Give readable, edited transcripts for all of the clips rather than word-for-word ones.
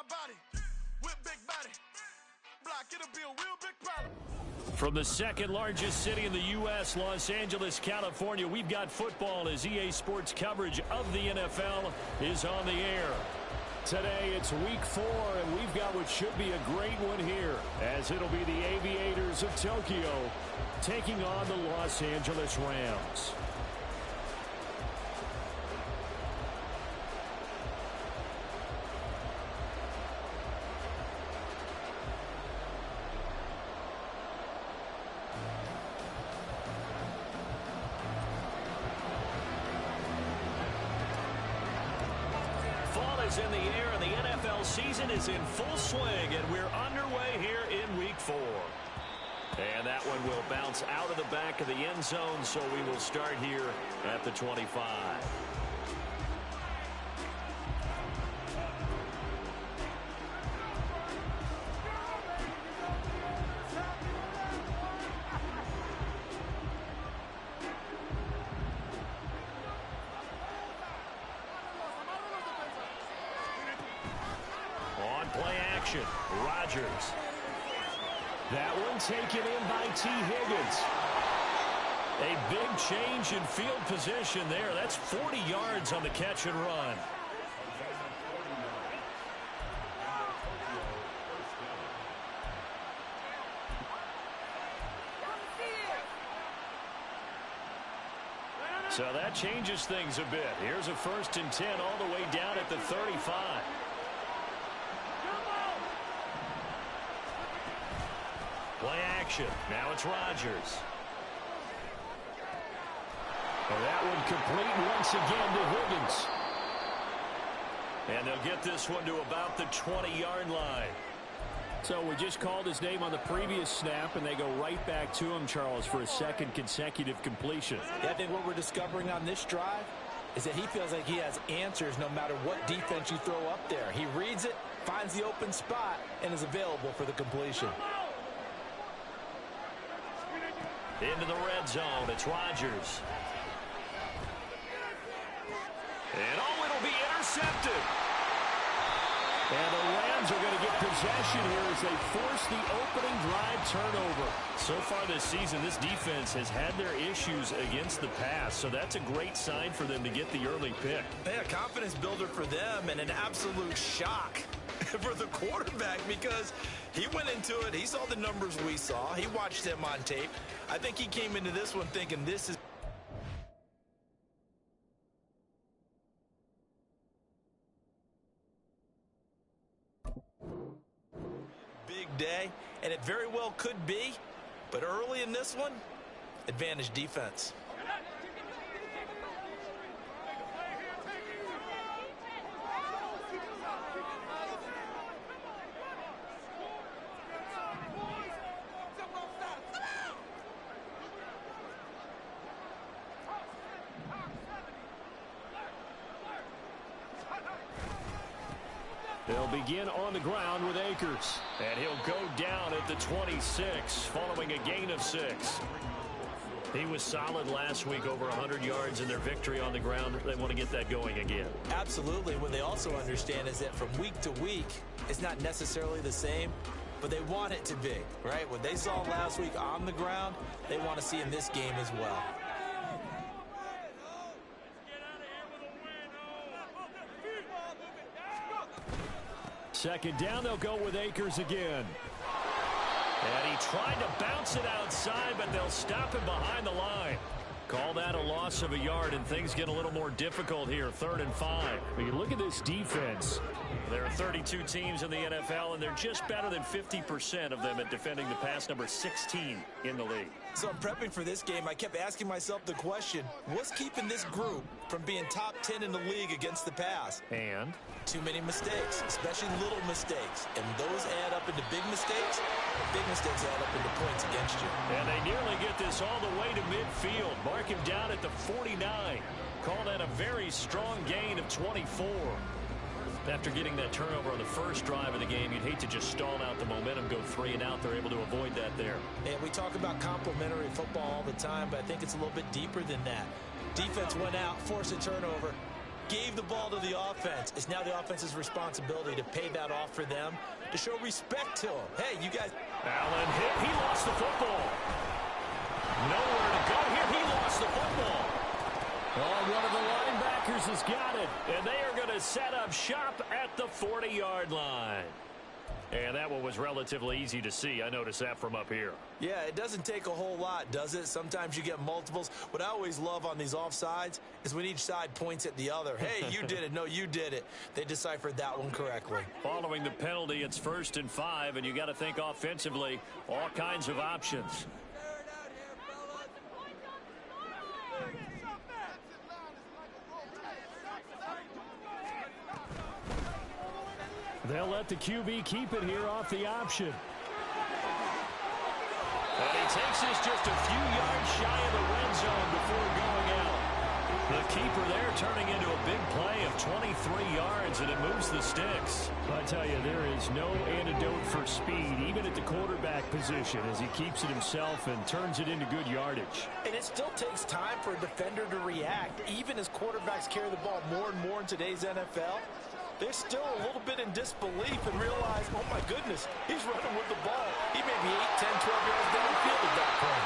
my body. With big body. Block, it'll be a real big problem. From the second largest city in the U.S., Los Angeles, California, we've got football as EA Sports coverage of the NFL is on the air. Today it's week 4, and we've got what should be a great one here, as it'll be the Aviators of Tokyo taking on the Los Angeles Rams. In the air, and the NFL season is in full swing, and we're underway here in week 4. And that one will bounce out of the back of the end zone, so we will start here at the 25. Play action, Rodgers. That one taken in by T. Higgins. A big change in field position there. That's 40 yards on the catch and run. So that changes things a bit. Here's a 1st and 10 all the way down at the 35. Play action. Now it's Rodgers. And that one complete once again to Higgins. And they'll get this one to about the 20-yard line. So we just called his name on the previous snap, and they go right back to him, Charles, for a second consecutive completion. Yeah, I think what we're discovering on this drive is that he feels like he has answers no matter what defense you throw up there. He reads it, finds the open spot, and is available for the completion. Into the red zone, it's Rodgers. And oh, it'll be intercepted. And the Rams are going to get possession here as they force the opening drive turnover. So far this season, this defense has had their issues against the pass, so that's a great sign for them to get the early pick. Yeah, confidence builder for them and an absolute shock for the quarterback because he went into it. He saw the numbers we saw. He watched them on tape. I think he came into this one thinking this is big day, and it very well could be, but early in this one, advantage defense. They'll begin on the ground with Akers. And he'll go down at the 26, following a gain of 6. He was solid last week, over 100 yards in their victory on the ground. They want to get that going again. Absolutely. What they also understand is that from week to week, it's not necessarily the same, but they want it to be, right? What they saw last week on the ground, they want to see in this game as well. Second down, they'll go with Akers again. And he tried to bounce it outside, but they'll stop him behind the line. Call that a loss of a yard, and things get a little more difficult here, 3rd and 5. When you look at this defense, there are 32 teams in the NFL, and they're just better than 50% of them at defending the pass, number 16 in the league. So I'm prepping for this game. I kept asking myself the question, what's keeping this group from being top 10 in the league against the pass? And? Too many mistakes, especially little mistakes. And those add up into big mistakes. Big mistakes add up into points against you. And they nearly get this all the way to midfield. Mark him down at the 49. Call that a very strong gain of 24. After getting that turnover on the first drive of the game, you'd hate to just stall out the momentum, go 3 and out. They're able to avoid that there. And we talk about complementary football all the time, but I think it's a little bit deeper than that. Defense went out, forced a turnover, gave the ball to the offense. It's now the offense's responsibility to pay that off for them, to show respect to them. Hey, you guys. Allen hit. He lost the football. Nowhere to go here. He lost the football. Oh, one of the linebackers has got it. And they are going to set up shop at the 40-yard line. And that one was relatively easy to see. I noticed that from up here. Yeah, it doesn't take a whole lot, does it? Sometimes you get multiples. What I always love on these offsides is when each side points at the other. Hey, you did it. No, you did it. They deciphered that one correctly. Following the penalty, it's 1st and 5, and you got to think offensively, all kinds of options. They'll let the QB keep it here off the option. And he takes this just a few yards shy of the red zone before going out. The keeper there turning into a big play of 23 yards, and it moves the sticks. I tell you, there is no antidote for speed, even at the quarterback position, as he keeps it himself and turns it into good yardage. And it still takes time for a defender to react, even as quarterbacks carry the ball more and more in today's NFL. They're still a little bit in disbelief and realize, oh, my goodness, he's running with the ball. He may be 8, 10, 12 yards downfield at that point.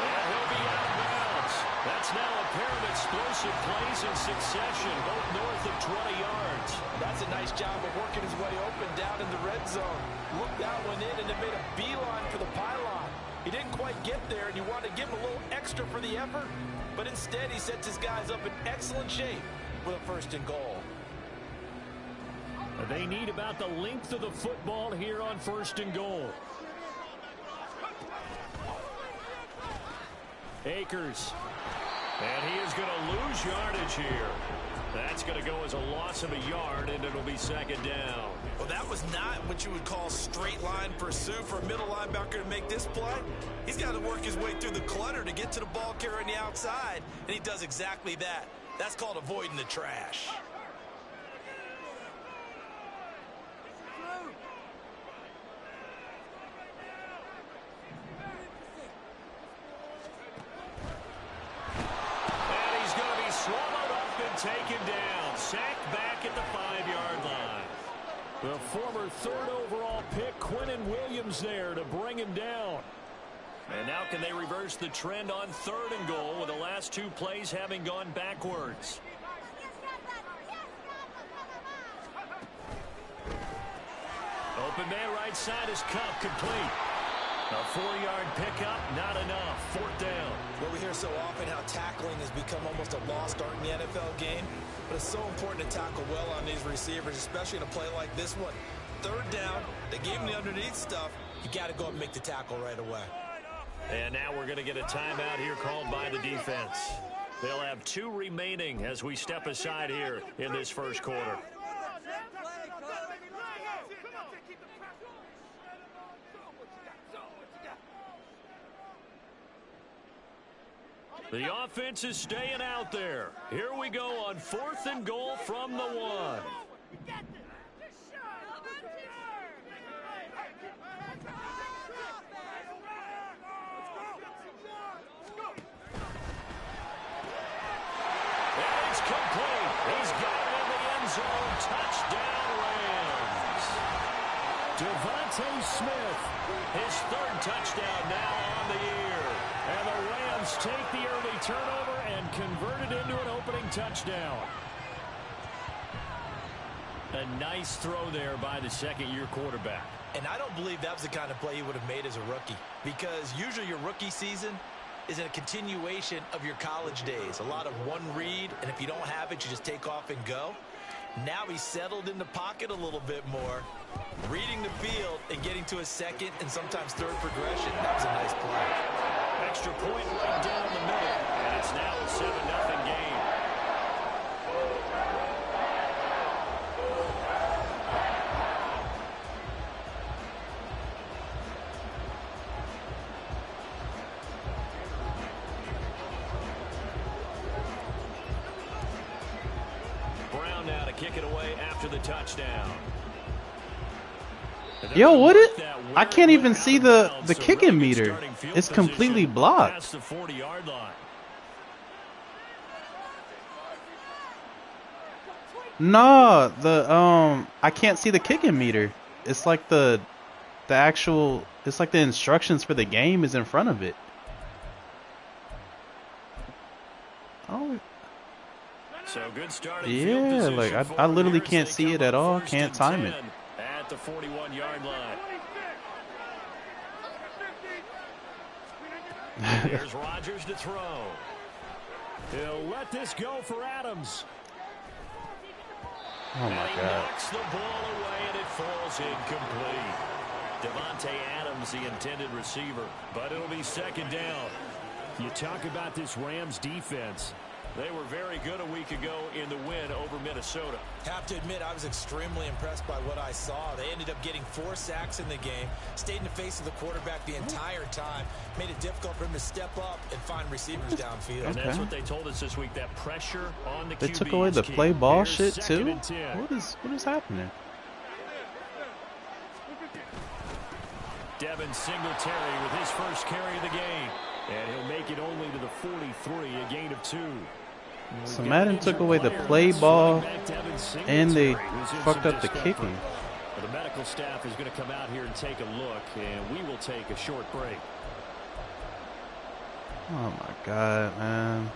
And he'll be out of bounds. That's now a pair of explosive plays in succession, both north of 20 yards. That's a nice job of working his way open down in the red zone. Looked that one in and then made a beeline for the pylon. He didn't quite get there, and you want to give him a little extra for the effort, but instead he sets his guys up in excellent shape with a 1st and goal. They need about the length of the football here on 1st and goal. Akers. And he is going to lose yardage here. That's going to go as a loss of a yard, and it'll be 2nd down. Well, that was not what you would call straight line pursuit for a middle linebacker to make this play. He's got to work his way through the clutter to get to the ball carrier on the outside, and he does exactly that. That's called avoiding the trash. Taken down, sacked back at the 5-yard line. The former 3rd overall pick, Quinnen Williams, there to bring him down. And now can they reverse the trend on 3rd and goal with the last 2 plays having gone backwards? Open man right side is Cup, complete. A 4-yard pickup, not enough. 4th down. Well, we hear so often how tackling has become almost a lost art in the NFL game, but it's so important to tackle well on these receivers, especially in a play like this one. 3rd down, they gave him the underneath stuff. You got to go and make the tackle right away. And now we're going to get a timeout here called by the defense. They'll have 2 remaining as we step aside here in this 1st quarter. The offense is staying out there. Here we go on 4th and goal from the 1. And it's complete. He's got it in the end zone. Touchdown, Rams. Devontae Smith, his 3rd touchdown now on the year. And the Rams take the early turnover and convert it into an opening touchdown. A nice throw there by the 2nd-year quarterback. And I don't believe that was the kind of play he would have made as a rookie, because usually your rookie season is a continuation of your college days. A lot of one read, and if you don't have it, you just take off and go. Now he's settled in the pocket a little bit more, reading the field and getting to a 2nd and sometimes 3rd progression. That was a nice play. Extra point right down the middle, and it's now a 7-0 game. Brown now to kick it away after the touchdown. Yo, what it? I can't even see the kicking meter. It's completely blocked. Past the 40-yard line. No, I can't see the kicking meter. It's like the actual. It's like the instructions for the game is in front of it. Oh. So good start. Yeah, like I literally can't see it at all. Can't time it. At the 41-yard line. Here's Rodgers to throw. He'll let this go for Adams. Oh my He God. knocks the ball away and it falls incomplete. Devontae Adams, the intended receiver, but it'll be second down. You talk about this Rams defense. They were very good a week ago in the win over Minnesota. Have to admit, I was extremely impressed by what I saw. They ended up getting 4 sacks in the game, stayed in the face of the quarterback the entire time, made it difficult for him to step up and find receivers downfield. And that's what they told us this week, that pressure on the QB. They took away the play ball shit too? What is happening? Devin Singletary with his first carry of the game. And he'll make it only to the 43, a gain of 2. So Madden took away the play ball, and they fucked up the kicking. The medical staff is going to come out here and take a look, and we will take a short break. Oh my God, man.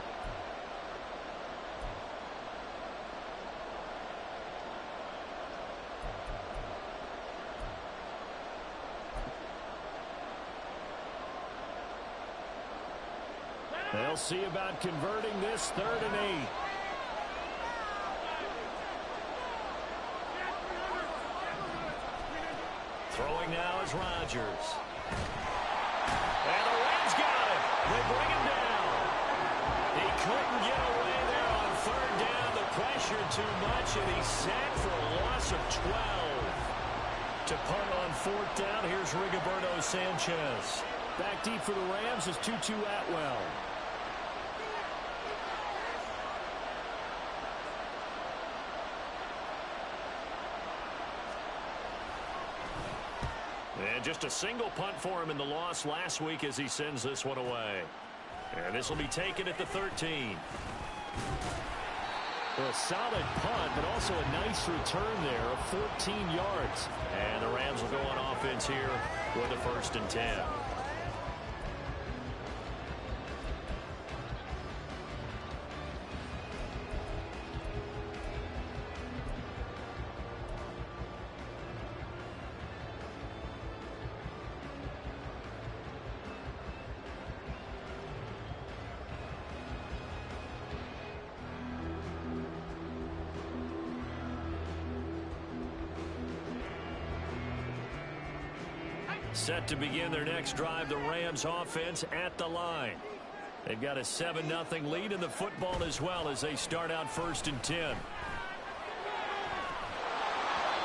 They'll see about converting this 3rd and 8. Throwing now is Rodgers. And the Rams got him. They bring him down. He couldn't get away there on 3rd down. The pressure too much, and he's sacked for a loss of 12. To punt on 4th down, here's Rigoberto Sanchez. Back deep for the Rams is Tutu Atwell. And just a single punt for him in the loss last week as he sends this one away. And this will be taken at the 13. Well, a solid punt, but also a nice return there of 14 yards. And the Rams will go on offense here with a 1st and 10. Set to begin their next drive, the Rams offense at the line. They've got a 7-0 lead in the football as well as they start out 1st and 10.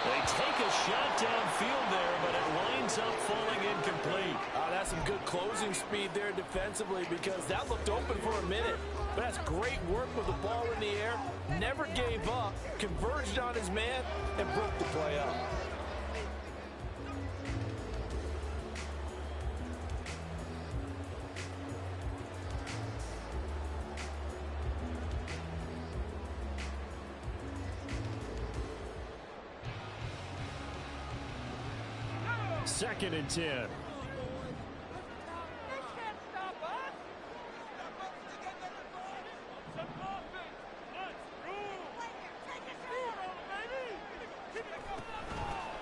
They take a shot downfield there, but it winds up falling incomplete. That's some good closing speed there defensively because that looked open for a minute. But that's great work with the ball in the air. Never gave up, converged on his man, and broke the play up. Second and 10.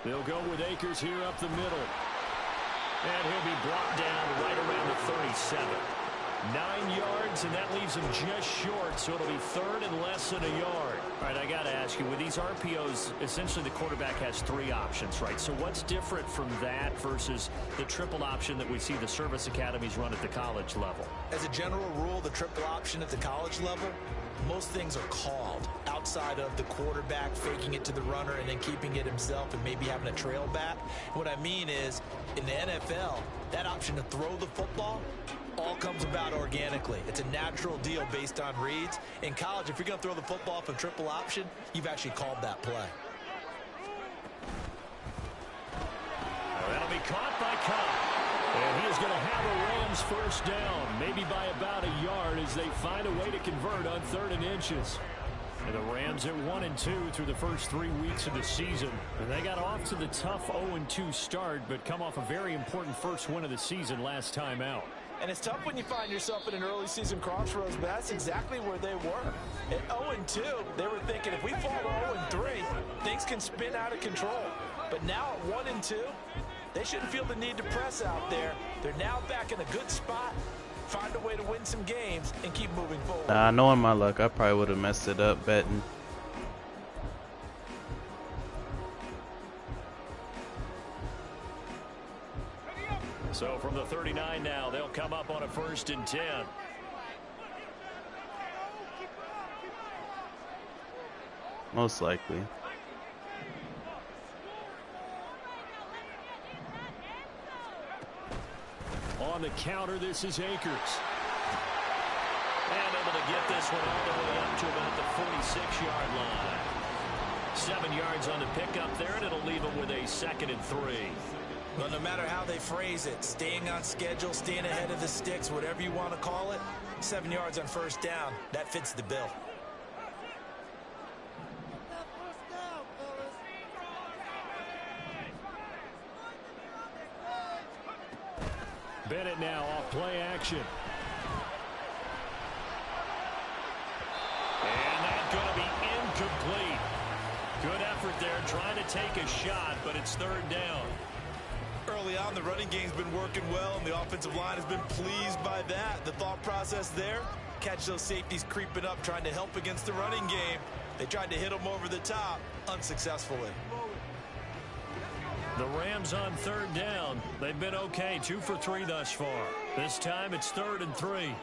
They'll go with Akers here up the middle. And he'll be brought down right around the 37. 9 yards, and that leaves him just short, so it'll be 3rd and less than a yard. All right, I got to ask you, with these RPOs, essentially the quarterback has 3 options, right? So what's different from that versus the triple option that we see the service academies run at the college level? As a general rule, the triple option at the college level, most things are called outside of the quarterback faking it to the runner and then keeping it himself and maybe having a trail back. What I mean is, in the NFL, that option to throw the football all comes about organically. It's a natural deal based on reads. In college, if you're going to throw the football for triple option, you've actually called that play. That'll be caught by Cobb. And he is going to have a Rams 1st down, maybe by about a yard as they find a way to convert on 3rd and inches. And the Rams at 1-2 through the first 3 weeks of the season. And they got off to the tough 0-2 start, but come off a very important first win of the season last time out. And it's tough when you find yourself in an early season crossroads, but that's exactly where they were. At 0-2, they were thinking if we fall to 0-3, things can spin out of control. But now at 1-2, they shouldn't feel the need to press out there. They're now back in a good spot. Find a way to win some games and keep moving forward. Knowing my luck, I probably would have messed it up betting. So from the 39 now, they'll come up on a 1st and 10. Most likely. On the counter, this is Akers. And able to get this one all the way up to about the 46-yard line. 7 yards on the pickup there, and it'll leave them with a 2nd and 3. Well, no matter how they phrase it, staying on schedule, staying ahead of the sticks, whatever you want to call it, 7 yards on 1st down, that fits the bill. Bennett now off play action. And that's going to be incomplete. Good effort there, trying to take a shot, but it's 3rd down. Early on, the running game's been working well, and the offensive line has been pleased by that. The thought process there, catch those safeties creeping up, trying to help against the running game. They tried to hit them over the top, unsuccessfully. The Rams on 3rd down. They've been okay, 2 for 3 thus far. This time it's 3rd and 3.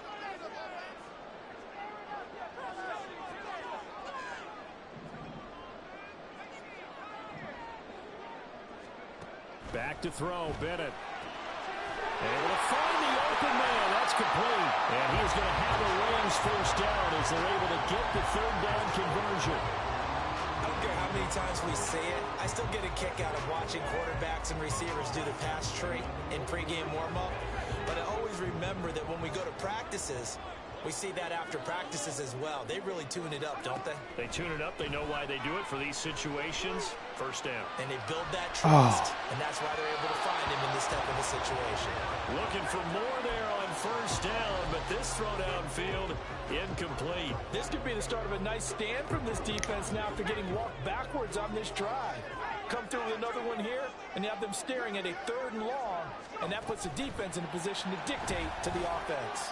Back to throw, Bennett. Able to find the open man. That's complete. And he's going to have a Rams 1st down as they're able to get the 3rd down conversion. I don't care how many times we say it, I still get a kick out of watching quarterbacks and receivers do the pass tree in pregame warm-up. But I always remember that when we go to practices, we see that after practices as well. They really tune it up, don't they? They tune it up. They know why they do it for these situations. 1st down. And they build that trust, and that's why they're able to find him in this type of a situation. Looking for more there on 1st down, but this throw downfield, incomplete. This could be the start of a nice stand from this defense now after getting walked backwards on this drive. Come through with another one here, and you have them staring at a 3rd and long, and that puts the defense in a position to dictate to the offense.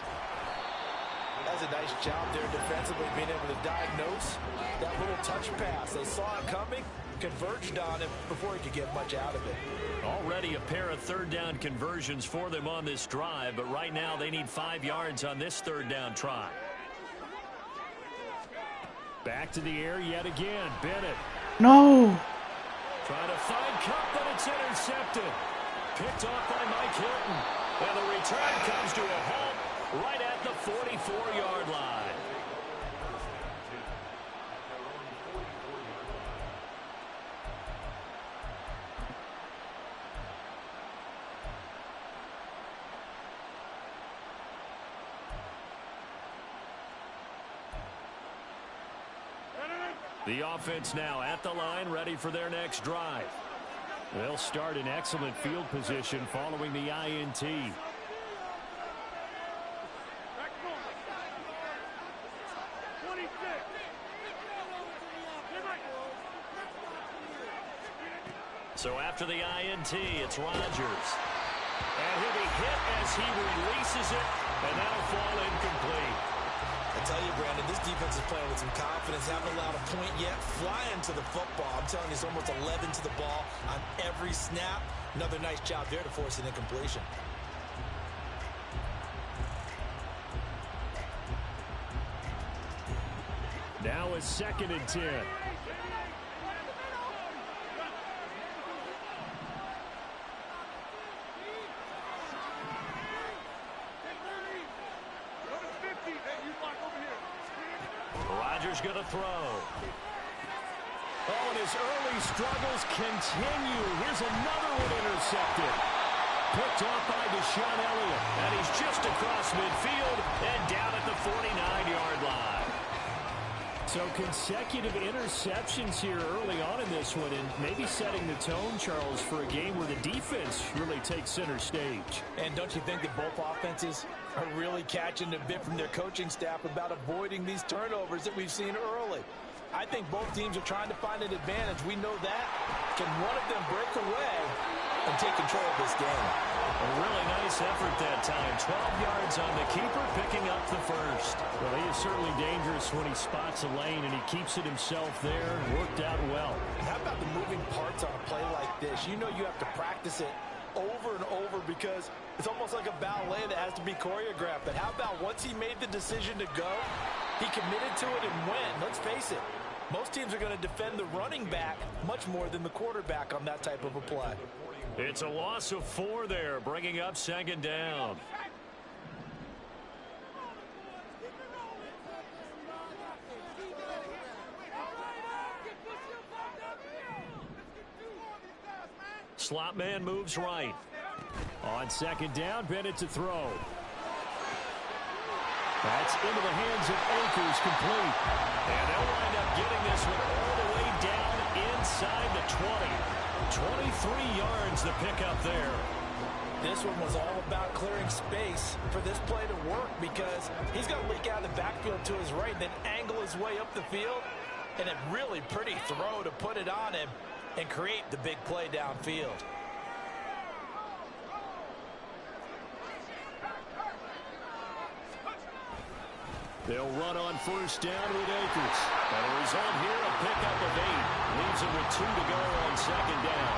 That's a nice job there defensively, being able to diagnose that little touch pass. They saw it coming, converged on it before he could get much out of it. Already a pair of 3rd down conversions for them on this drive, but right now they need 5 yards on this 3rd down try. Back to the air yet again. Bennett. No. Trying to find Cup, but it's intercepted. Picked off by Mike Hilton. And the return comes to a halt right at the 44-yard line. The offense now at the line, ready for their next drive. They'll start in excellent field position following the INT. So after the INT, it's Rodgers. And he'll be hit as he releases it, and that'll fall incomplete. I tell you, Brandon, this defense is playing with some confidence. Haven't allowed a point yet. Flying to the football. I'm telling you, it's almost 11 to the ball on every snap. Another nice job there to force an incompletion. Now a 2nd and 10. Rodgers going to throw. Oh, and his early struggles continue. Here's another one intercepted. Picked off by Deshaun Elliott. And he's just across midfield and down at the 49-yard line. So consecutive interceptions here early on in this one, and maybe setting the tone, Charles, for a game where the defense really takes center stage. And don't you think that both offenses are really catching a bit from their coaching staff about avoiding these turnovers that we've seen early? I think both teams are trying to find an advantage. We know that. Can one of them break away and take control of this game? A really nice effort that time. 12 yards on the keeper, picking up the first. Well, he is certainly dangerous when he spots a lane, and he keeps it himself there. Worked out well. How about the moving parts on a play like this? You know you have to practice it over and over because it's almost like a ballet that has to be choreographed. But how about once he made the decision to go, he committed to it and went. Let's face it, most teams are going to defend the running back much more than the quarterback on that type of a play. It's a loss of 4 there, bringing up second down. Slot man moves right. On second down, Bennett to throw. That's into the hands of Akers, complete. And they'll wind up getting this one all the way down inside the 20. 23 yards the pickup there. This one was all about clearing space for this play to work because he's going to leak out of the backfield to his right, then angle his way up the field, and a really pretty throw to put it on him and create the big play downfield. They'll run on first down with Akers. And the result here, a pickup of 8. Leaves them with 2 to go on second down.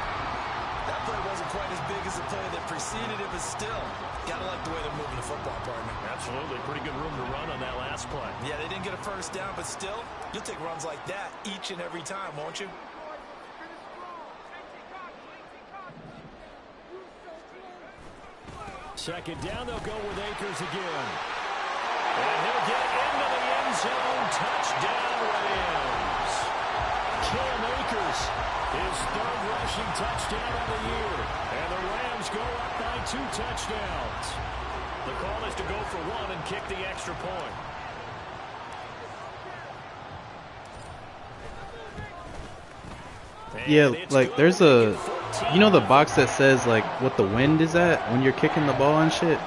That play wasn't quite as big as the play that preceded it, but still, gotta like the way they're moving the football, partner. Absolutely. Pretty good room to run on that last play. Yeah, they didn't get a first down, but still, you'll take runs like that each and every time, won't you? Second down, they'll go with Akers again. And he'll get into the end zone. Touchdown, Rams. Cam Akers, his 3rd rushing touchdown of the year. And the Rams go up by 2 touchdowns. The call is to go for 1 and kick the extra point. Yeah, like there's a, you know the box that says like what the wind is at when you're kicking the ball and shit?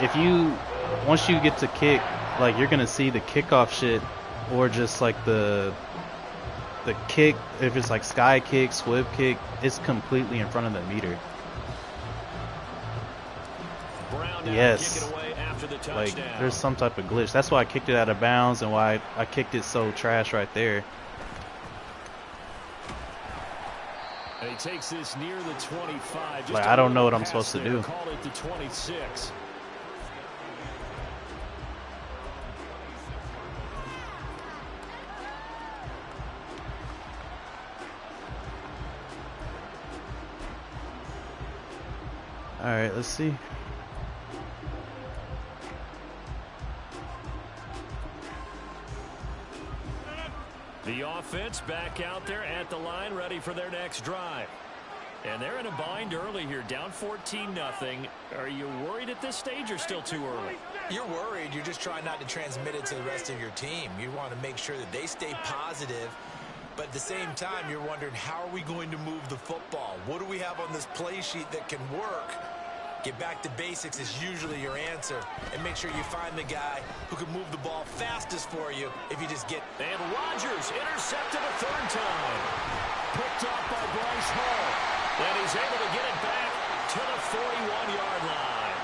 If you, once you get to kick, like you're gonna see the kickoff shit, or just like the kick, if it's like sky kick, swift kick, it's completely in front of the meter. Yes, like there's some type of glitch. That's why I kicked it out of bounds and why I kicked it so trash right there. And he takes this near the 25. Like I don't know what I'm supposed to do. Call it the 26. All right, let's see. The offense back out there at the line, ready for their next drive. And they're in a bind early here, down 14-0. Are you worried at this stage or still too early? You're worried. You're just trying not to transmit it to the rest of your team. You want to make sure that they stay positive. But at the same time, you're wondering, how are we going to move the football? What do we have on this play sheet that can work? Get back to basics is usually your answer. And make sure you find the guy who can move the ball fastest for you if you just get... And Rodgers intercepted a 3rd time. Picked off by Bryce Hall. And he's able to get it back to the 41-yard line.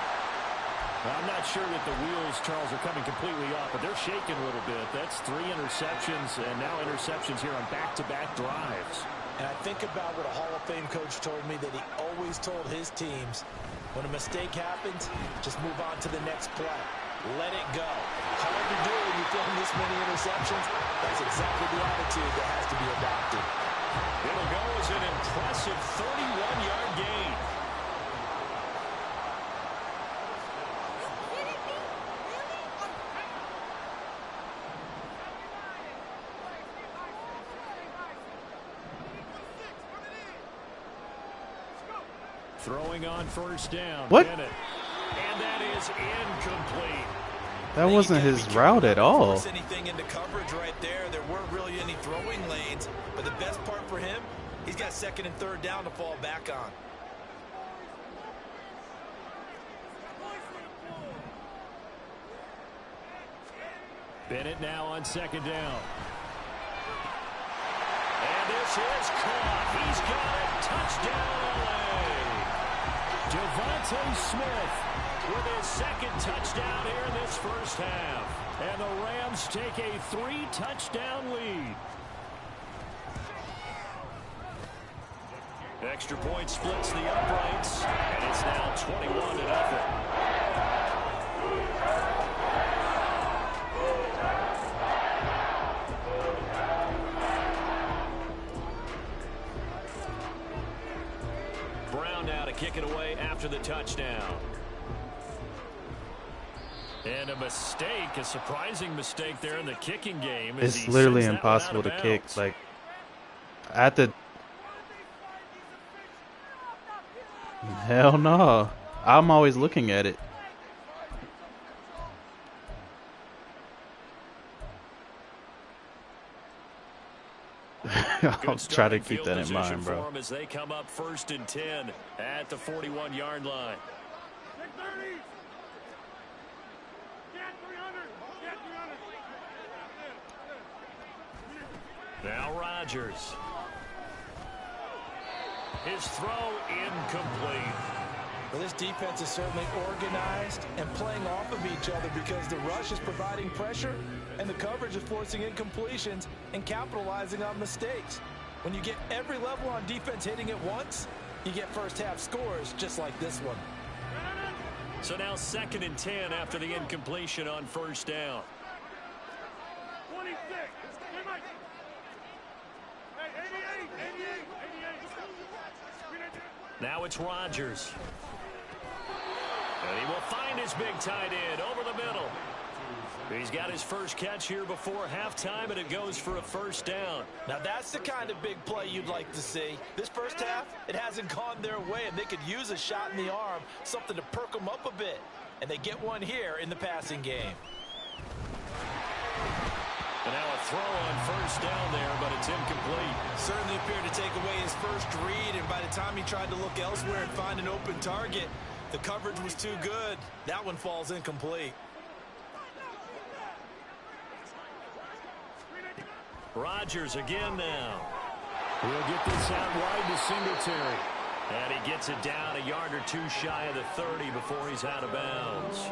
I'm not sure that the wheels, Charles, are coming completely off, but they're shaking a little bit. That's 3 interceptions, and now interceptions here on back-to-back drives. And I think about what a Hall of Fame coach told me, that he always told his teams, when a mistake happens, just move on to the next play. Let it go. Hard to do when you throw this many interceptions. That's exactly the attitude that has to be adopted. It'll go as an impressive 31-yard gain. Throwing on first down. What? Bennett. And that is incomplete. That wasn't his route at all. Anything into coverage right there. There weren't really any throwing lanes, but the best part for him, he's got second and third down to fall back on. Bennett now on second down. And this is caught. He's got it. Touchdown, LA. Devontae Smith with his second touchdown here in this first half. And the Rams take a 3-touchdown lead. Extra point splits the uprights, and it's now 21-0. Brown now to kick it away after the touchdown. And a mistake, a surprising mistake there in the kicking game. It's literally impossible to kick. Like, at the... Hell no. I'm always looking at it. I'll try to keep that in mind, bro. As they come up 1st and 10 at the 41-yard line. Now Rodgers. His throw incomplete. Well, this defense is certainly organized and playing off of each other because the rush is providing pressure and the coverage is forcing incompletions and capitalizing on mistakes. When you get every level on defense hitting at once, you get first half scores just like this one. So now 2nd and 10 after the incompletion on 1st down. 26. Now it's Rodgers. And he will find his big tight end over the middle. He's got his first catch here before halftime, and it goes for a 1st down. Now that's the kind of big play you'd like to see. This first half, it hasn't gone their way, and they could use a shot in the arm, something to perk them up a bit. And they get one here in the passing game. And now a throw on 1st down there, but it's incomplete. Certainly appeared to take away his first read, and by the time he tried to look elsewhere and find an open target, the coverage was too good. That one falls incomplete. Rodgers again now. He'll get this out wide to Singletary. And he gets it down a yard or two shy of the 30 before he's out of bounds.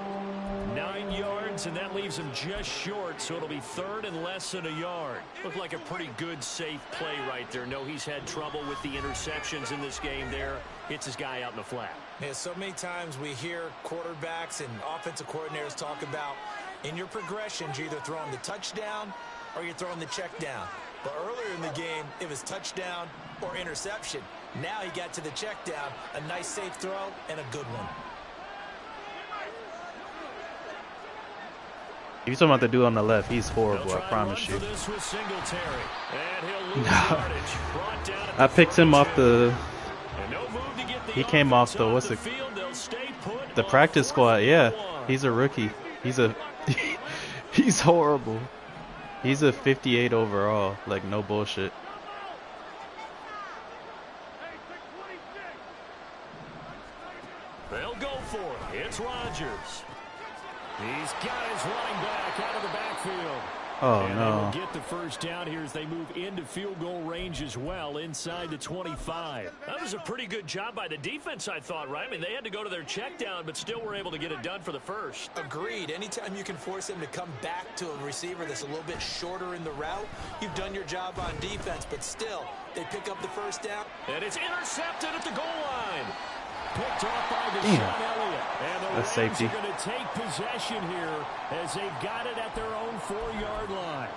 9 yards, and that leaves him just short, so it'll be 3rd and less than a yard. Looked like a pretty good, safe play right there. No, he's had trouble with the interceptions in this game there. Hits his guy out in the flat. Yeah, so many times we hear quarterbacks and offensive coordinators talk about in your progressions, you're either throwing the touchdown or you're throwing the check down. But earlier in the game, it was touchdown or interception. Now he got to the check down, a nice safe throw, and a good one. If you're talking about the dude on the left, he's horrible, I promise you. I picked him off the... He came off the, what's it? The practice squad, yeah. He's a rookie. He's a... He's horrible. He's a 58 overall, like no bullshit. They'll go for it. It's Rodgers. He's got his running back out of the backfield. Oh, and no. they will get the 1st down here as they move into field goal range as well, inside the 25. That was a pretty good job by the defense, I thought, right? I mean, they had to go to their check down, but still were able to get it done for the 1st. Agreed. Anytime you can force him to come back to a receiver that's a little bit shorter in the route, you've done your job on defense, but still, they pick up the 1st down. And it's intercepted at the goal line. Picked off by Deshaun Elliott. And the Rams safety. are going to take possession here as they've got it at their own 4-yard line.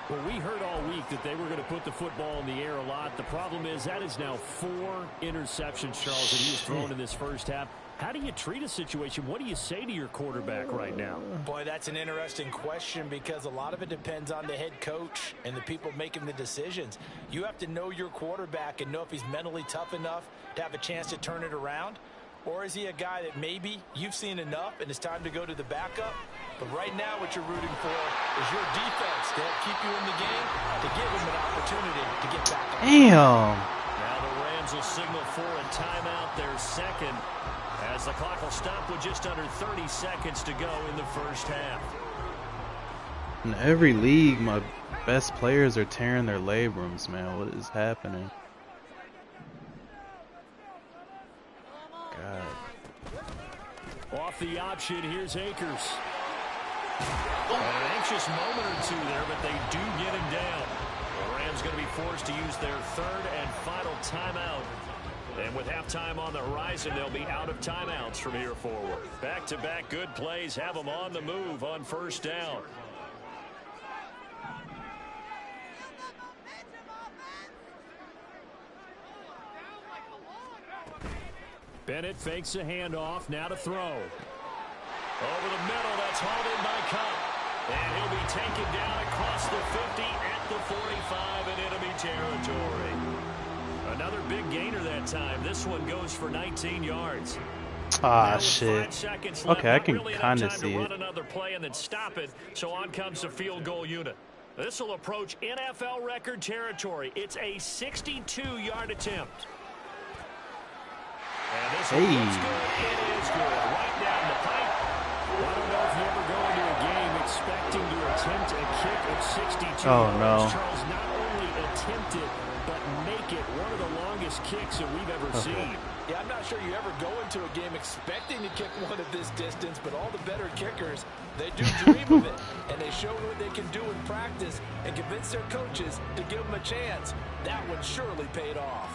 Well, we heard all week that they were going to put the football in the air a lot. The problem is that is now 4 interceptions, Charles, that he has thrown in this first half. How do you treat a situation? What do you say to your quarterback right now? Boy, that's an interesting question because a lot of it depends on the head coach and the people making the decisions. You have to know your quarterback and know if he's mentally tough enough to have a chance to turn it around. Or is he a guy that maybe you've seen enough and it's time to go to the backup? But right now what you're rooting for is your defense to help keep you in the game, to give him an opportunity to get back on. Damn. Now the Rams will signal for a timeout, their second, as the clock will stop with just under 30 seconds to go in the first half. In every league, my best players are tearing their labrums, man. What is happening? God. Off the option, here's Akers. An anxious moment or two there, but they do get him down. The Rams going to be forced to use their third and final timeout. And with halftime on the horizon, they'll be out of timeouts from here forward. Back-to-back good plays have them on the move on first down. Bennett fakes a handoff, now to throw. Over the middle, that's hauled in by Cup. And he'll be taken down across the 50 at the 45 in enemy territory. Another big gainer that time. This one goes for 19 yards. Ah, shit. Okay, I can really kind of time see to run it. another play and then stop it, so on comes the field goal unit. This will approach NFL record territory. It's a 62-yard attempt. And this one looks good. It is good. Right down the pipe. I don't know if you ever go into a game expecting to attempt a kick of 62 Oh, no. Charles, not only attempt it, but make it one of the longest kicks that we've ever seen. Yeah, I'm not sure you ever go into a game expecting to kick one at this distance, but all the better kickers, they do dream of it, and they show what they can do in practice and convince their coaches to give them a chance. That one surely paid off.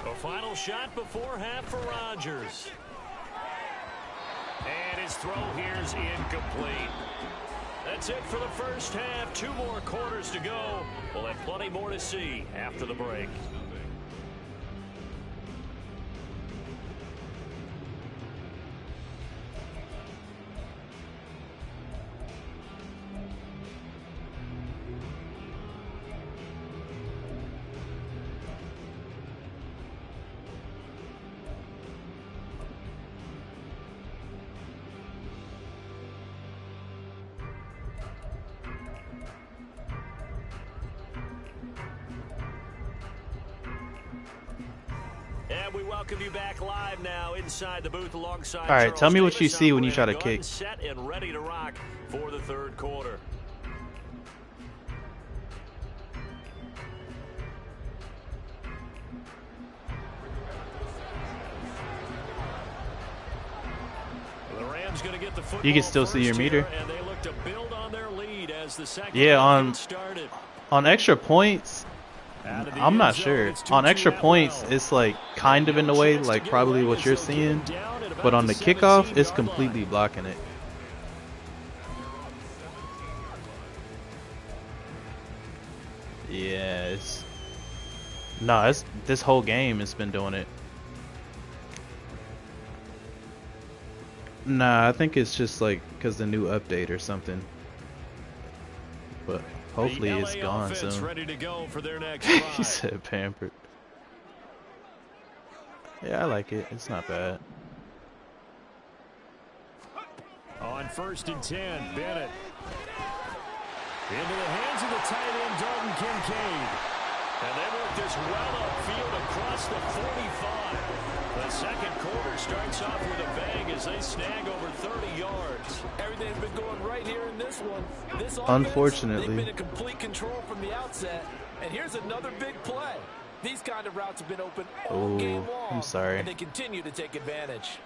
A final shot before half for Rodgers. And his throw here's incomplete. That's it for the first half. 2 more quarters to go. We'll have plenty more to see after the break. We welcome you back live now inside the booth alongside. All right, tell me what you see when you try to kick. Set and ready to rock for the third quarter. The Rams going to get the football. You can still see your meter. And they look to build on their lead as the second on extra points. I'm not sure. On extra points, it's like kind of in the way, like probably what you're seeing. But on the kickoff, it's completely blocking it. Yeah, it's this whole game has been doing it. Nah, I think it's just like because the new update or something. But hopefully it's gone soon. Ready to go for their next He said pampered. Yeah, I like it. It's not bad. On 1st and 10, Bennett. Into the hands of the tight end, Dalton Kincaid. And they work this well upfield across the 45. The second quarter starts off with a bang as they snag over 30 yards. Everything's been going right here in this one. This offense, unfortunately, they've been in complete control from the outset. And here's another big play. These kind of routes have been open all game long. I'm sorry. And they continue to take advantage.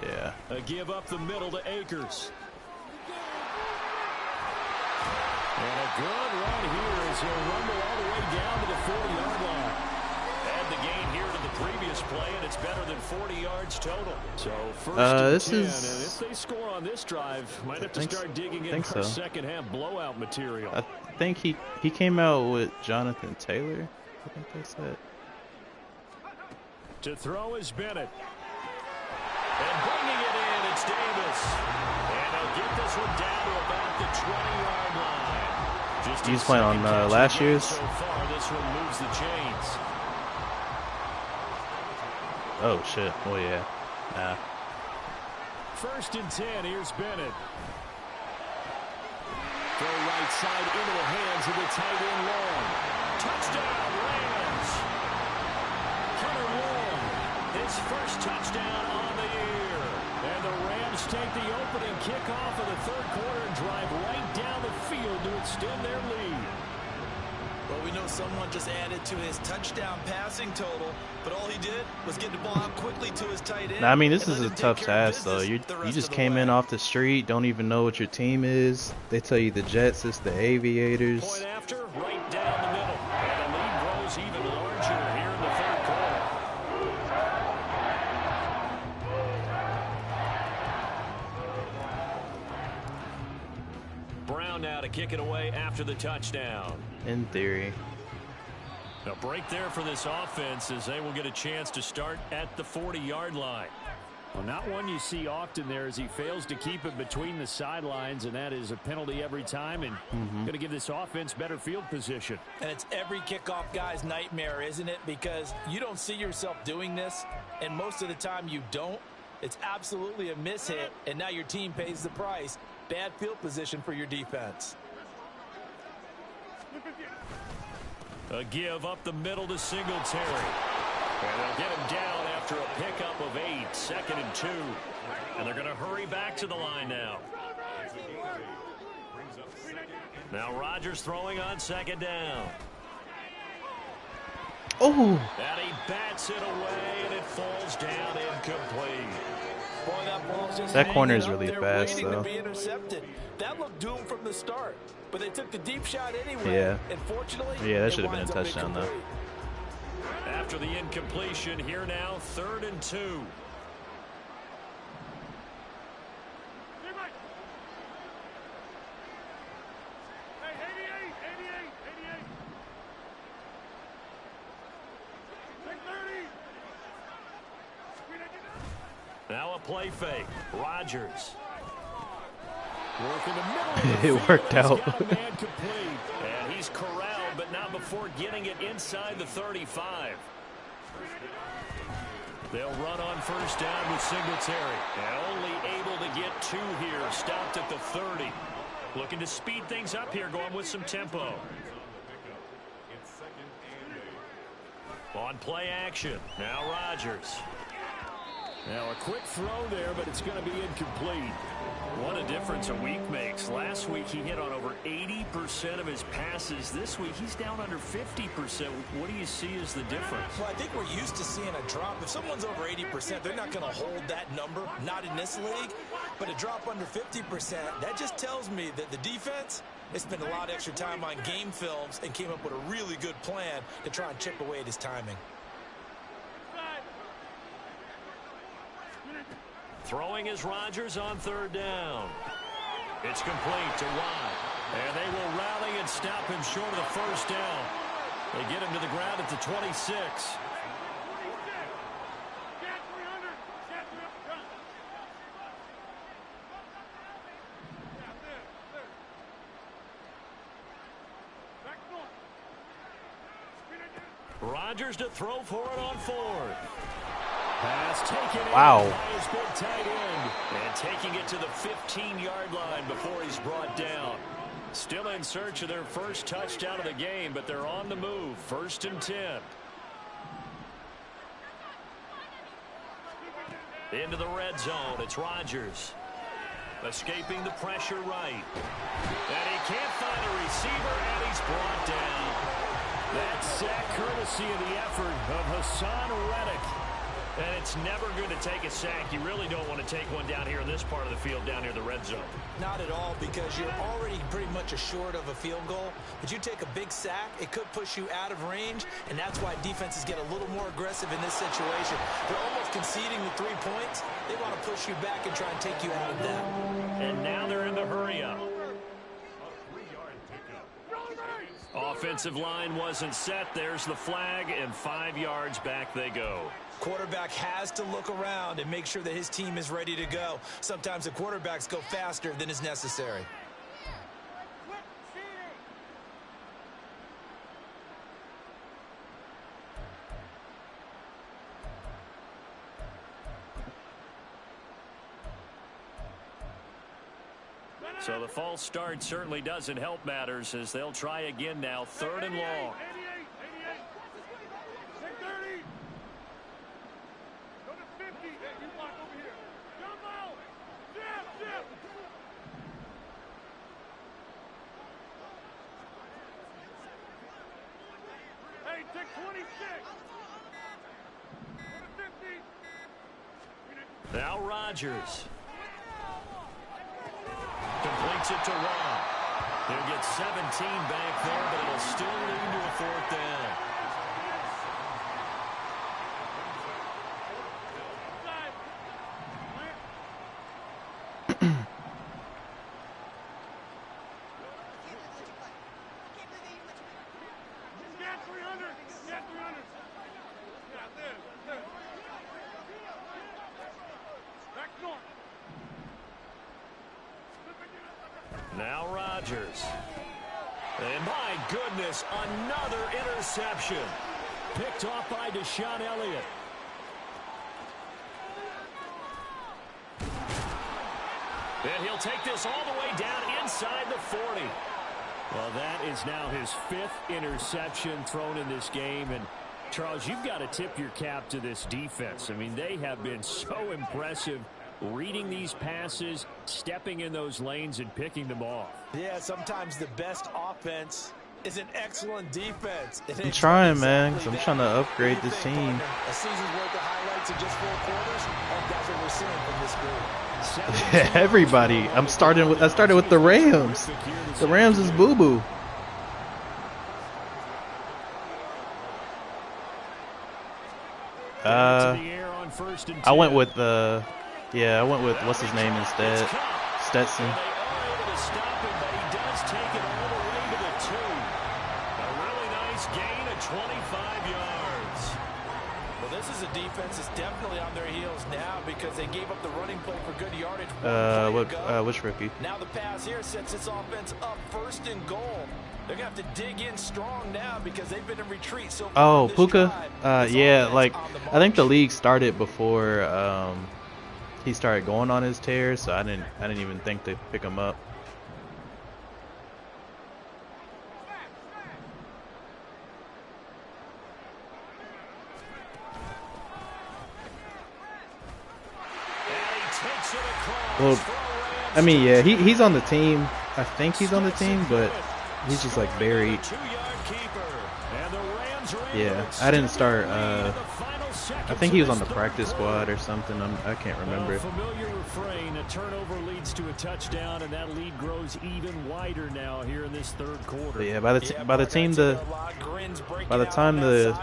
Yeah. A give up the middle to Akers. And a good run here as he'll rumble all the way down to the 40-yard line. And the gain here to the this play, and it's better than 40 yards total. So first this and 10, is, and if they score on this drive, might have to start digging in for second half blowout material. I think he came out with Jonathan Taylor, I think they said. To throw is Bennett. And bringing it in, it's Davis. And they'll get this one down to about the 20-yard line. He's playing on last year's. So far, this one moves the chains. Oh, shit. Oh, yeah. Nah. First and 10, here's Bennett. Throw right side into the hands of the tight end Long. Touchdown, Rams. Hunter Long, his first touchdown on the year. And the Rams take the opening kickoff of the third quarter and drive right down the field to extend their lead. Well, we know someone just added to his touchdown passing total, but all he did was get the ball out quickly to his tight end. Now, I mean, this is a tough task, though. You just came in off the street, don't even know what your team is. They tell you the Jets, it's the Aviators. Point after, right down the middle. And the lead grows even larger here in the third quarter. Brown now to kick it away after the touchdown. In theory. A break there for this offense as they will get a chance to start at the 40-yard line. Well, not one you see often there as he fails to keep it between the sidelines, and that is a penalty every time, and going to give this offense better field position. And it's every kickoff guy's nightmare, isn't it? Because you don't see yourself doing this, and most of the time you don't. It's absolutely a mishit, and now your team pays the price. Bad field position for your defense. A give up the middle to Singletary. And they'll get him down after a pickup of 8, 2nd and 2. And they're going to hurry back to the line now. Now Rodgers throwing on 2nd down. Oh! And he bats it away, and it falls down incomplete. Boy, that ball's just that corner is hanging up really there fast, waiting though. to be intercepted. That looked doomed from the start, but they took the deep shot anyway. Yeah. And fortunately, Yeah, that it should have been a winds up touchdown, though. incomplete. After the incompletion, here now, 3rd and 2. Now a play fake. Rodgers. Work in the middle of the It field. worked He's out. got a man complete. And he's corralled, but not before getting it inside the 35. They'll run on 1st down with Singletary. And only able to get 2 here. Stopped at the 30. Looking to speed things up here, going with some tempo. On play action. Now Rodgers. Now a quick throw there, but it's going to be incomplete. What a difference a week makes. Last week he hit on over 80% of his passes. This week he's down under 50%. What do you see as the difference? Well, I think we're used to seeing a drop. If someone's over 80%, they're not going to hold that number, not in this league. But a drop under 50%, that just tells me that the defense has spent a lot of extra time on game films and came up with a really good plan to try and chip away at his timing. Throwing is Rodgers on 3rd down. It's complete to Watt. And they will rally and stop him short of the 1st down. They get him to the ground at the 26. Rodgers to throw for it on 4th. Pass taken in by his big tight end. And taking it to the 15-yard line before he's brought down. Still in search of their first touchdown of the game, but they're on the move. 1st and 10. Into the red zone. It's Rodgers. Escaping the pressure right. And he can't find a receiver, and he's brought down. That sack courtesy of the effort of Hassan Reddick. And it's never going to take a sack. You really don't want to take one down here in this part of the field, down near the red zone. Not at all, because you're already pretty much assured of a field goal. But you take a big sack, it could push you out of range, and that's why defenses get a little more aggressive in this situation. They're almost conceding the 3 points. They want to push you back and try and take you out of that. And now they're in the hurry-up. Offensive line wasn't set. There's the flag, and 5 yards back they go. Quarterback has to look around and make sure that his team is ready to go. Sometimes the quarterbacks go faster than is necessary. So the false start certainly doesn't help matters as they'll try again now, 3rd and long. Now Rodgers. Completes it to Robb. He'll get 17 back there, but it'll still lead to a 4th down. Now Rodgers. And my goodness, another interception. Picked off by Deshaun Elliott. And he'll take this all the way down inside the 40. Well, that is now his 5th interception thrown in this game. And, Charles, you've got to tip your cap to this defense. I mean, they have been so impressive reading these passes, stepping in those lanes, and picking them off. Yeah, sometimes the best offense is an excellent defense. I'm trying, man, because I'm trying to upgrade this team. A season's worth of highlights in just 4 quarters, and that's what we're seeing from this group. Everybody. I started with the Rams. The Rams is boo-boo. I went with I went with what's his name instead, Stetson. Well, this is a defense that's definitely on their heels now because they gave up the running play for good yardage. Which rookie? Now the pass here sets this offense up 1st and goal. They're going to have to dig in strong now because they've been in retreat so far. Oh, Puka? Yeah, like, I think the league started before he started going on his tear, so I didn't even think to pick him up. Well, I mean, yeah, he's on the team. I think he's on the team, but he's just like buried. Yeah, I didn't start. I think he was on the practice squad or something. I can't remember. Familiar refrain: a turnover leads to a touchdown, and that lead grows even wider now here in this 3rd quarter. But yeah, by the time the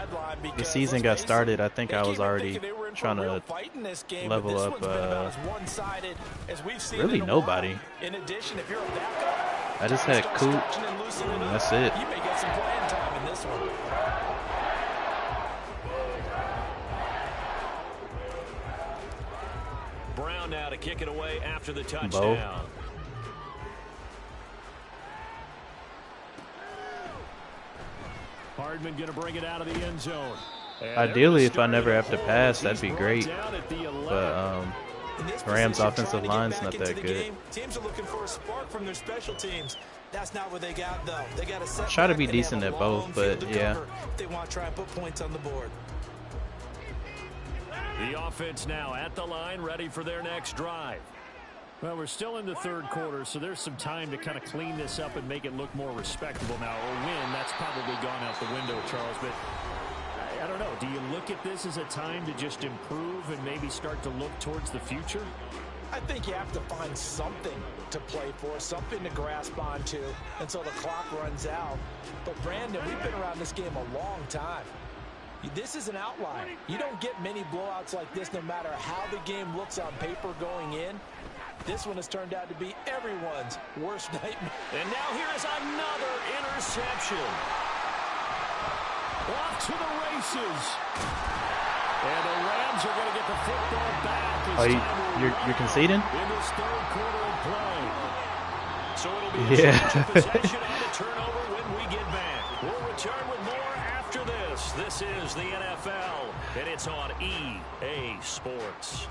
season got started, I think I was already trying to level up. Really, nobody. I just had Coop, and that's it. You may get some playing time in this one. Brown now to kick it away after the touchdown. Hardman going to bring it out of the end zone. Ideally, if I never have to pass, that'd be great. But Rams' offensive line's not that good. Teams are looking for a spark from their special teams. That's not what they got, though. They got to try to be decent at both, but yeah. They want to try and put points on the board. The offense now at the line, ready for their next drive. Well, we're still in the 3rd quarter, so there's some time to kind of clean this up and make it look more respectable now. A win, that's probably gone out the window, Charles, but I don't know. Do you look at this as a time to just improve and maybe start to look towards the future? I think you have to find something to play for, something to grasp onto until the clock runs out. But, Brandon, we've been around this game a long time. This is an outlier. You don't get many blowouts like this no matter how the game looks on paper going in. This one has turned out to be everyone's worst nightmare. And now here is another interception. Off to the races. And the Rams are going to get the football back. Oh, you're conceding? In this third quarter of play. So it'll be a change of possession on the turnover when we get back. We'll return with more after this. This is the NFL, and it's on EA Sports.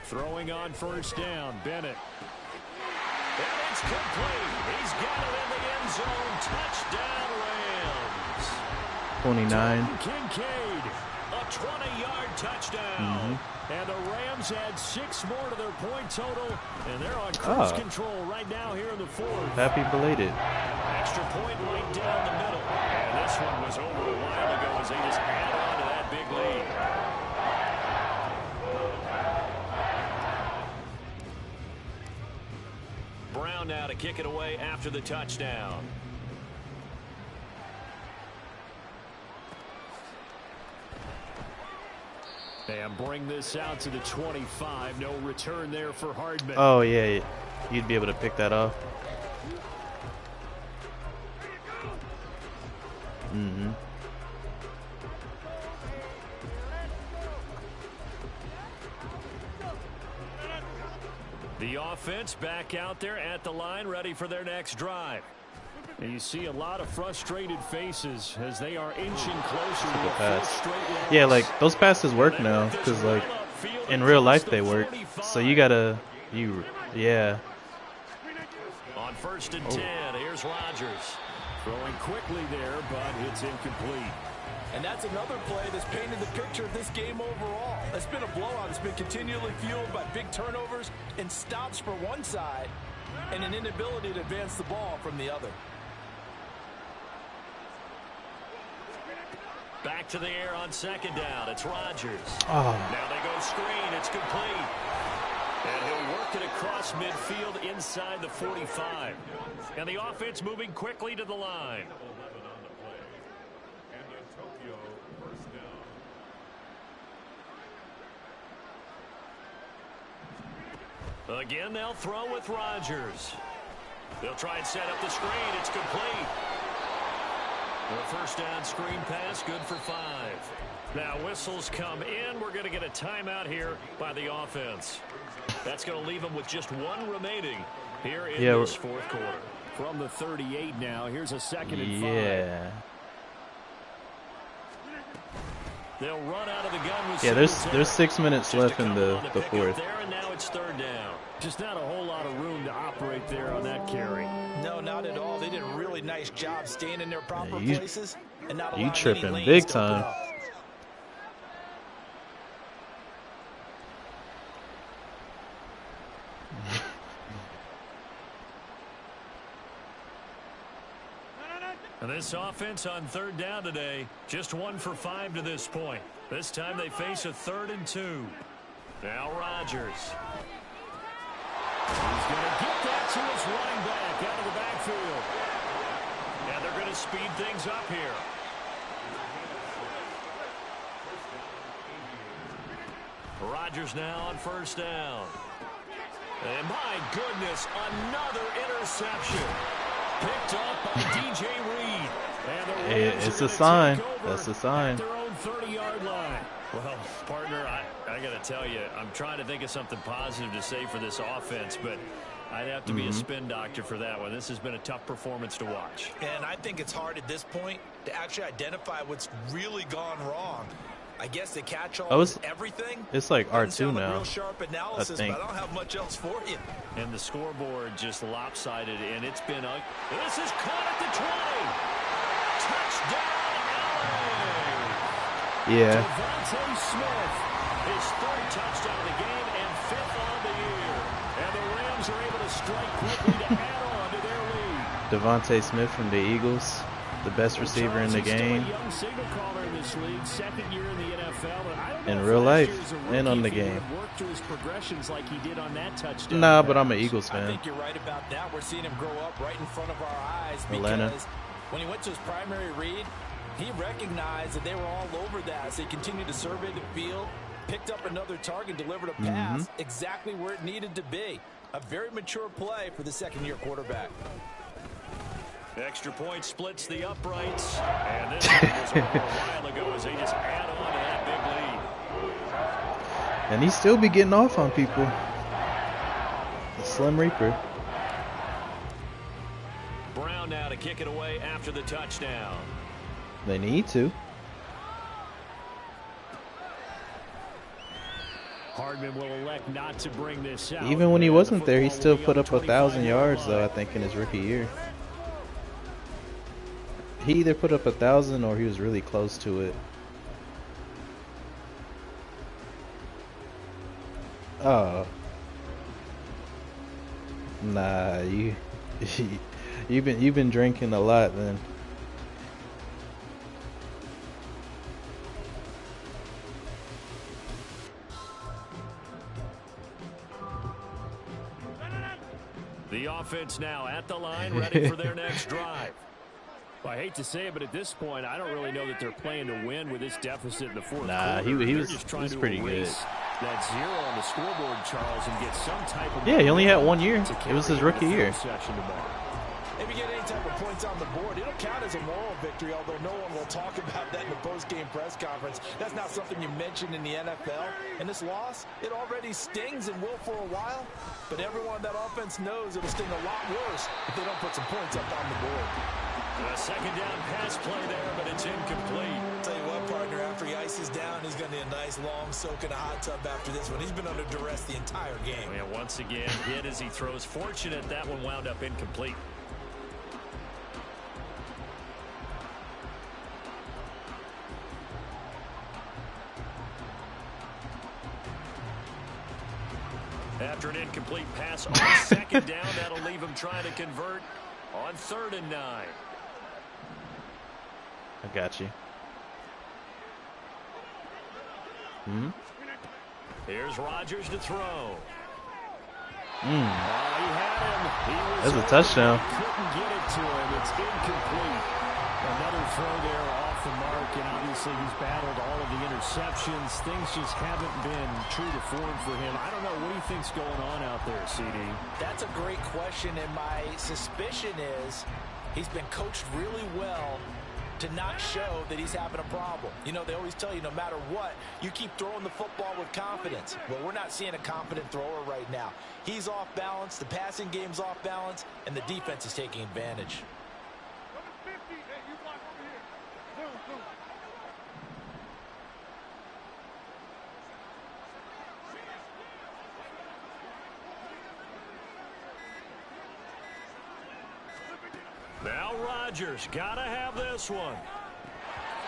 Throwing on first down, Bennett. And it's complete. He's got it in the end zone. Touchdown, Rams. 29. Kincaid, a 20-yard touchdown. And the Rams add 6 more to their point total, and they're on cruise control right now here in the fourth. Happy belated. Extra point right down the middle. And this one was over a while ago as they just add on to that big lead. Brown now to kick it away after the touchdown. And bring this out to the 25. No return there for Hardman. Oh, yeah. You'd be able to pick that off. The offense back out there at the line, ready for their next drive. And you see a lot of frustrated faces as they are inching closer to a fourth straight loss. Yeah, like, those passes work now, because, like, in real life they work. So you gotta, yeah. On first and 10, here's Rodgers. Throwing quickly there, but it's incomplete. And that's another play that's painted the picture of this game overall. It's been a blowout. It's been continually fueled by big turnovers and stops for one side and an inability to advance the ball from the other. Back to the air on second down. It's Rodgers. Oh. Now they go screen. It's complete. And he'll work it across midfield inside the 45. And the offense moving quickly to the line. Again, they'll throw with Rodgers. They'll try and set up the screen. It's complete. The first down screen pass, good for 5. Now whistles come in. We're going to get a timeout here by the offense. That's going to leave them with just 1 remaining here in this fourth quarter. From the 38 now, here's a 2nd and 5. Yeah. They'll run out of the gun with there's 6 minutes left in the fourth. There, and now it's 3rd down. Just not a whole lot of room to operate there on that carry. No, not at all. They did a really nice job staying in their proper places and not allowing You tripping any lanes big to time. open up. And this offense on 3rd down today, just 1 for 5 to this point. This time they face a 3rd and 2. Now Rodgers. He's going to get that to his running back out of the backfield. And they're going to speed things up here. Rodgers now on 1st down. And my goodness, another interception. Picked up by DJ Reed. And it's a sign. That's a sign. At their own 30-yard line. Well, partner, I got to tell you, I'm trying to think of something positive to say for this offense, but I'd have to be a spin doctor for that one. This has been a tough performance to watch. And I think it's hard at this point to actually identify what's really gone wrong. I guess the catch-all Oh, is everything. It's like R2 Doesn't sound like now. real sharp analysis, I think. but I don't have much else for you. And the scoreboard just lopsided, and it's been ugly. This is caught at the 20. Touchdown, LA! Yeah. Devontae Smith, his third touchdown of the game and 5th on the year. And the Rams are able to strike quickly to add on to their lead. Devontae Smith from the Eagles, the best receiver in the game. He's still a young signal caller in this league, 2nd year in the NFL. But I don't know In if real last life year's a and on the rookie, if he game. would work through his progressions like he did on that touchdown. Nah, but I'm an Eagles I fan. think you're right about that. We're seeing him grow up right in front of our eyes because Atlanta. when he went to his primary read, he recognized that they were all over that as they continued to survey the field, picked up another target, delivered a pass exactly where it needed to be. A very mature play for the second-year quarterback. Extra point splits the uprights. And this one was over a while ago as they just add on to that big lead. And he still be getting off on people. The Slim Reaper. Brown now to kick it away after the touchdown. They need to. Hardman will elect not to bring this out. Even when he And wasn't the there, he football still will be put on up the 1,000 yards, 25-yard though, I line. think, in his rookie year. He either put up 1,000 or he was really close to it. Oh. Nah, you've been drinking a lot then. The offense now at the line, ready for their next drive. Well, I hate to say it, but at this point, I don't really know that they're playing to win with this deficit in the fourth Nah, quarter. he They're was just trying to pretty good. erase that 0 on the scoreboard, Charles, and get some type of Yeah, he only had 1 year. to It was his carry rookie the year. third section tomorrow. If you get any type of points on the board, it'll count as a moral victory, although no one will talk about that in the post-game press conference. That's not something you mentioned in the NFL. And this loss, it already stings and will for a while, but everyone on that offense knows it'll sting a lot worse if they don't put some points up on the board. A second down pass play there, but it's incomplete. Tell you what, partner, after he ices down, he's going to need a nice long soak in a hot tub after this one. He's been under duress the entire game. And once again, hit as he throws. Fortunate that one wound up incomplete. After an incomplete pass on second down, that'll leave him trying to convert on 3rd and 9. I got you. Here's Rodgers to throw. He had him. He was That's a open. touchdown. Couldn't get it to him. It's incomplete. Another throw there off the mark, and obviously he's battled all of the interceptions. Things just haven't been true to form for him. I don't know. What do you think's going on out there, CD? That's a great question, and my suspicion is he's been coached really well to not show that he's having a problem. You know, they always tell you no matter what, you keep throwing the football with confidence. Well, we're not seeing a confident thrower right now. He's off balance, the passing game's off balance, and the defense is taking advantage. Now Rodgers got to have this one.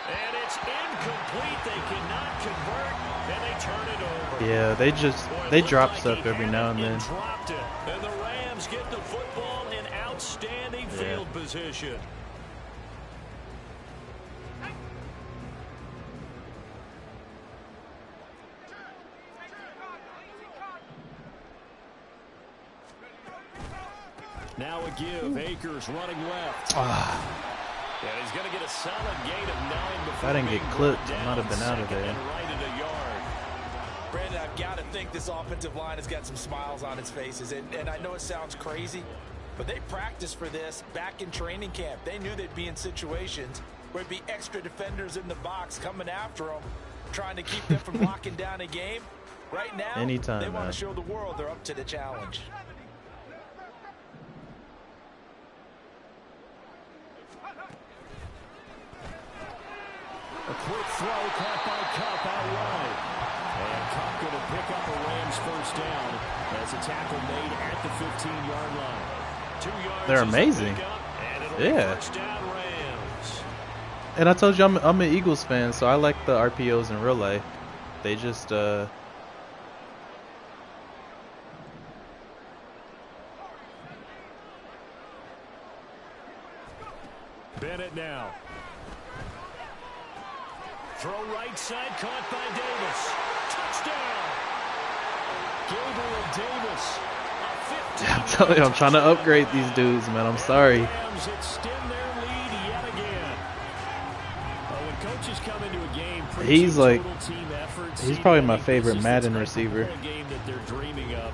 And it's incomplete. They cannot convert, and they turn it over. Yeah, they drop stuff every now and then. Dropped it. And the Rams get the football in outstanding field position. Now a give. Akers running left. And he's going to get a solid gain of 9 before If I didn't get being clipped, brought I might have been down. out of Second there. and right in the yard. Brandon, I've got to think this offensive line has got some smiles on its faces. And I know it sounds crazy, but they practiced for this back in training camp. They knew they'd be in situations where there'd be extra defenders in the box coming after them, trying to keep them from locking down a game. Right now, Anytime, they want man. to show the world they're up to the challenge. A quick throw caught by Cup out wide. And Cup going to pick up a Rams first down as a tackle made at the 15-yard line. 2 yards. They're amazing. Yeah. First down, Rams. And I told you I'm an Eagles fan, so I like the RPOs in real life. They just Bennett now. Throw right side, caught by Davis. Touchdown. Gabriel Davis. I'm telling you, I'm trying to upgrade these dudes, man. I'm sorry. Rams extend their lead yet again. When coaches come into a game, He's like, team effort, he's probably my favorite Madden receiver. Game that they're dreaming of.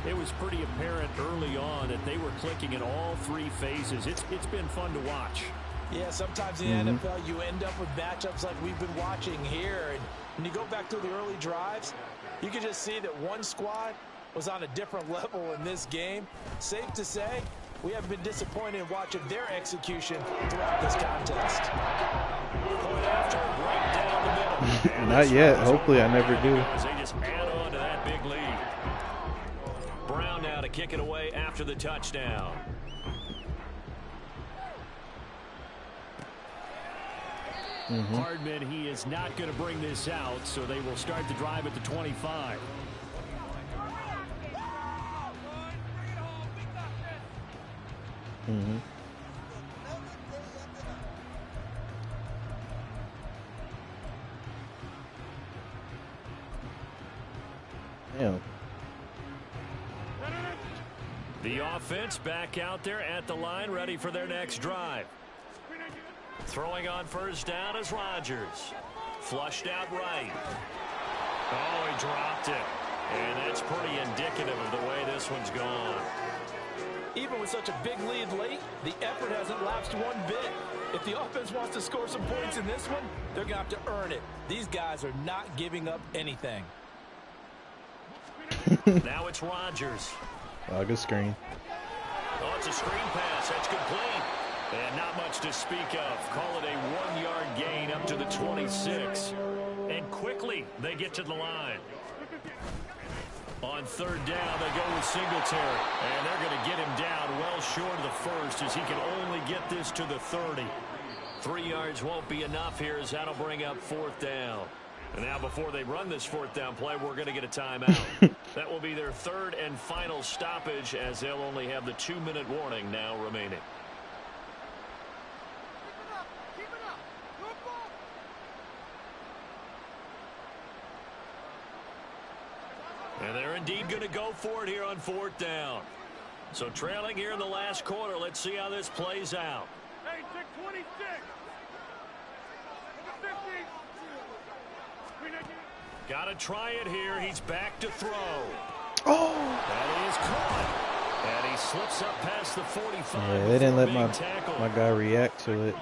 It was pretty apparent early on that they were clicking in all 3 phases. It's been fun to watch. Yeah, sometimes in the NFL you end up with matchups like we've been watching here. And when you go back to the early drives, you can just see that one squad was on a different level in this game. Safe to say, we haven't been disappointed in watching their execution throughout this contest. Point after, right down the middle. Not yet. Hopefully I never do. They just add on to that big lead. Brown now to kick it away after the touchdown. Hardman, he is not going to bring this out, so they will start the drive at the 25. Yeah. The offense back out there at the line, ready for their next drive. Throwing on first down is Rodgers. Flushed out right. Oh, he dropped it. And that's pretty indicative of the way this one's gone. Even with such a big lead late, the effort hasn't lapsed one bit. If the offense wants to score some points in this one, they're going to have to earn it. These guys are not giving up anything. Now it's Rodgers. Oh, good screen. Oh, it's a screen pass. That's complete. And not much to speak of. Call it a 1-yard gain up to the 26. And quickly they get to the line. On third down, they go with Singletary. And they're going to get him down well short of the first as he can only get this to the 30. 3 yards won't be enough here as that'll bring up fourth down. And now before they run this fourth down play, we're going to get a timeout. That will be their third and final stoppage as they'll only have the 2-minute warning now remaining. And they're indeed going to go for it here on fourth down. So trailing here in the last quarter, let's see how this plays out. Hey, check 26. Got to try it here. He's back to throw. Oh! That is caught. And he slips up past the 45. Yeah, they didn't let my guy react to it.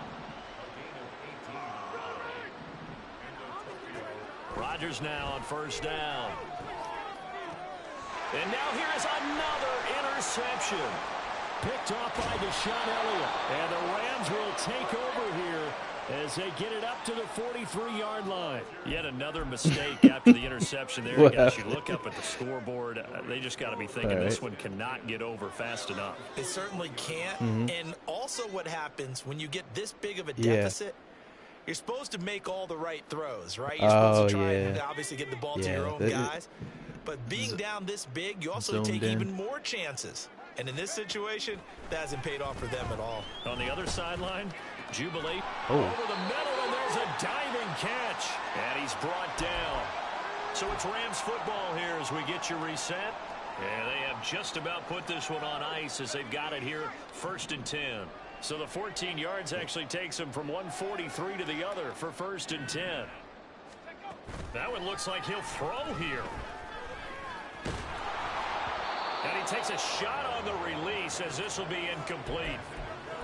Rodgers now on first down. And now here is another interception. Picked off by Deshaun Elliott. And the Rams will take over here as they get it up to the 43-yard line. Yet another mistake after the interception there. Guys, you look up at the scoreboard, they just got to be thinking this one cannot get over fast enough. It certainly can't. And also what happens when you get this big of a deficit, you're supposed to make all the right throws, right? You're supposed to try and obviously get the ball to your own guys. But being down this big, you also take even more chances. And in this situation, that hasn't paid off for them at all. On the other sideline, Jubilee over the middle, and there's a diving catch. And he's brought down. So it's Rams football here as we get you reset. And they have just about put this one on ice as they've got it here, 1st and 10. So the 14 yards actually takes them from 143 to the other for 1st and 10. That one looks like he'll throw here. And he takes a shot on the release as this will be incomplete.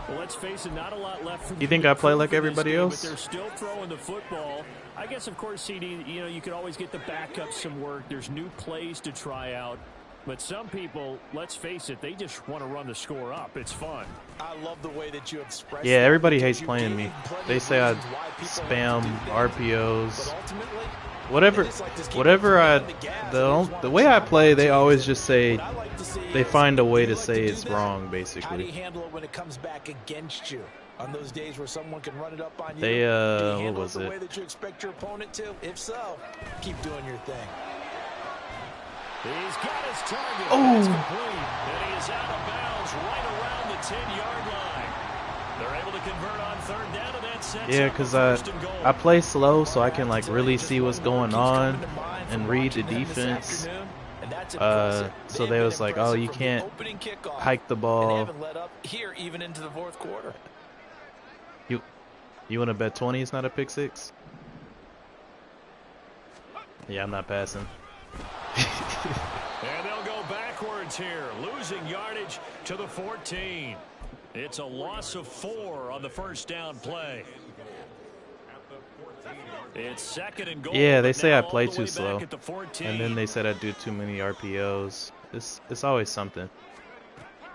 Well, let's face it, not a lot left for them. You think I play like everybody else? But they're still throwing the football. I guess, of course, CD, you know, you could always get the backup some work. There's new plays to try out. But some people, let's face it, they just want to run the score up. It's fun. I love the way that you express Yeah, that, everybody hates because you playing gave me. plenty They of say I reasons why people spam like to do things. RPOs. But ultimately, Whatever, they just like to keep whatever their I, foot on the gas. They just want the to way I chop play, on they teams. always just say, What I like to see they is, find a way you to like say do it's that? wrong, How do you basically. handle it when it comes back against you? On those days where someone can run it up on you, They, do you what handle was it the it? way that you expect your opponent to? If so, keep doing your thing. He's got his target. Oh. It's complete. And he is out of bounds right around the 10-yard line. They're able to convert on third down, and that sets Yeah, up because a first and goal. I play slow, so I can like really see what's going on and read the defense. So they was like, oh, you can't hike the ball. Here, even into the fourth quarter. You want to bet 20 it's not a pick six? Yeah, I'm not passing. And they'll go backwards here, losing yardage to the 14. It's a loss of 4 on the first down play. It's second and goal. Yeah, they say I now play all the too way slow. back at the 14. And then they said I do too many RPOs. It's always something.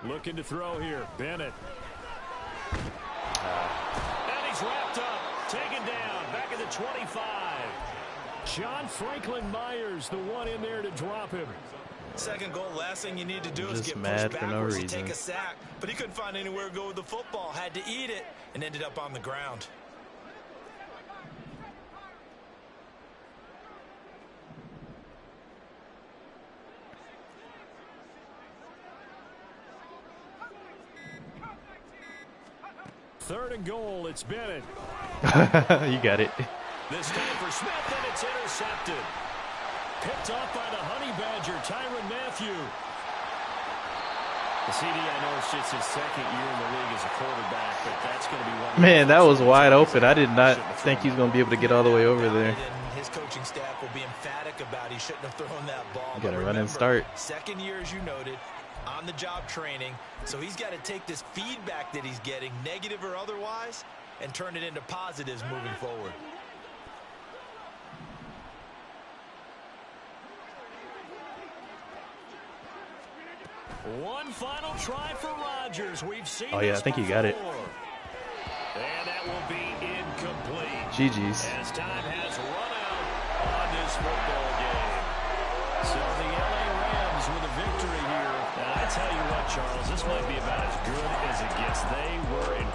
Looking to throw here, Bennett. And he's wrapped up, taken down, back at the 25. John Franklin Myers, the one in there to drop him. Second goal, last thing you need to do is Just get mad pushed for no backwards and reason. take a sack. But he couldn't find anywhere to go with the football. Had to eat it and ended up on the ground. Third and goal, it's Bennett. You got it. This time for Smith, and it's intercepted. Picked off by the Honey Badger, Tyrann Mathieu. The CD, I know it's just his second year in the league as a quarterback, but that's going to be one. Man, that was wide open. I did not think he was going to be able to get all the way over there. His coaching staff will be emphatic about he shouldn't have thrown that ball. You got to run and start. Second year, as you noted, on the job training. So he's got to take this feedback that he's getting, negative or otherwise, and turn it into positives moving forward. One final try for Rodgers. We've seen Oh, yeah, I think he got it. And that will be incomplete. GG's. As time has run out on this football game. So the LA Rams with a victory here. And I tell you what, Charles, this might be about as good as it gets. They were incredible.